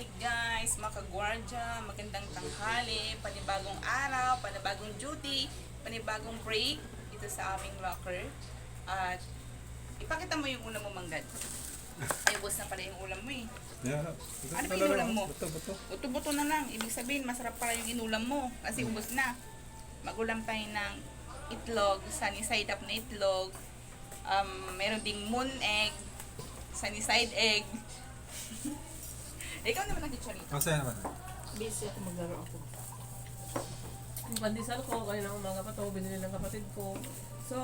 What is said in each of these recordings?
Hi guys, mga kagwardya, magandang tanghali, panibagong araw, panibagong duty, panibagong break dito sa aming locker. At ipakita mo yung ulam mo, Manggad. Ay, ubos na pala yung ulam mo eh. Yeah. Ano ba yung ulam mo? Buto. Buto-buto na lang. Ibig sabihin, masarap pala yung inulam mo kasi ubos na. Magulam tayo ng itlog, sunny side up na itlog. Meron ding moon egg, sunny side egg. Ikaw naman nag-chicharito. Masaya naman. Busy ako, maglaro ako. Yung pandesal ko, kanina umaga pa to, binili ng kapatid ko. So,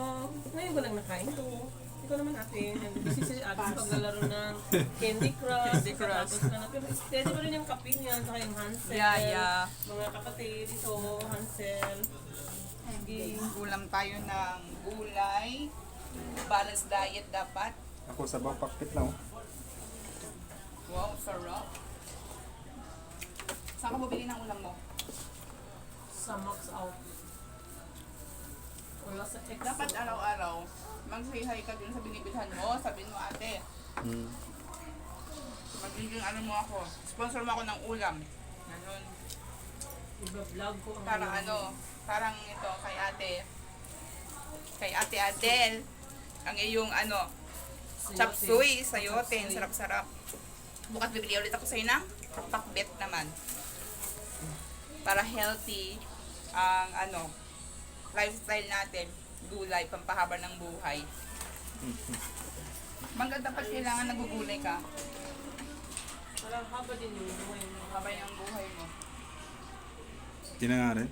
ngayon ko lang nakain to. Ikaw naman ate, busy si ate sa paglalaro ng Candy Crush. Tapos na, pero steady pa rin yung kape niya, saka yung Hansel. Yeah. Mga kapatid, ito, Hansel. Okay. Ulam tayo ng gulay. Balanced diet dapat. Ako sa bawang pakpit lang. Wow, sarap. Saan ka bumili ng ulam mo? Sa Max Out. Wala sa Exo. Dapat araw-araw, mag-say hi ka dun sa binibilhan mo. Sabihin mo, ate, magiging ano mo ako. Sponsor mo ako ng ulam. Ganun. Iba-vlog ko ang Parang ulam. ano, parang ito kay ate Adele. Ang iyong ano, chop suey, sayote, ang sarap-sarap. Bukas bibili ulit ako sa'yo ng pakbet naman. Para healthy ang ano, lifestyle natin. Gulay, pampahaba ng buhay. Mangga dapat kailangan nagugulay ka. Parang haba din yung buhay mo. Haba yung buhay mo. Hindi na nga rin.